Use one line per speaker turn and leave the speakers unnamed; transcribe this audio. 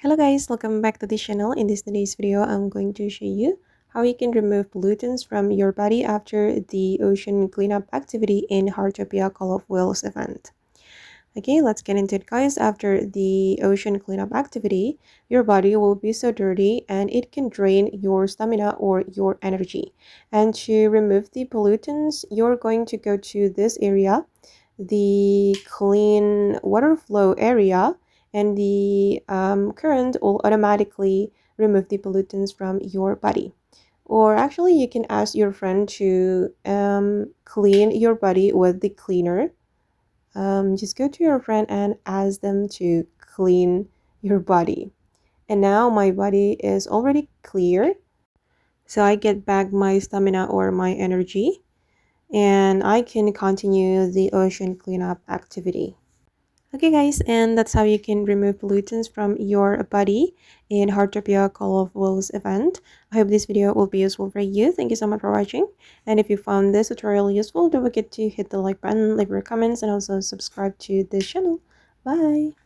Hello guys, welcome back to the channel. In today's video, I'm going to show you how you can remove pollutants from your body after the ocean cleanup activity in Heartopia Call of Whales event. Okay, let's get into it guys. After the ocean cleanup activity, your body will be so dirty and it can drain your stamina or your energy. And to remove the pollutants, you're going to go to this area, the clean water flow area, and the current will automatically remove the pollutants from your body. Or actually, you can ask your friend to clean your body with the cleaner. Just go to your friend and ask them to clean your body. And now my body is already clear, so I get back my stamina or my energy, and I can continue the ocean cleanup activity. Okay guys, and that's how you can remove pollutants from your body in Heartopia Call of Wolves event. I hope this video will be useful for you. Thank you so much for watching. And if you found this tutorial useful, don't forget to hit the like button, leave your comments, and also subscribe to this channel. Bye!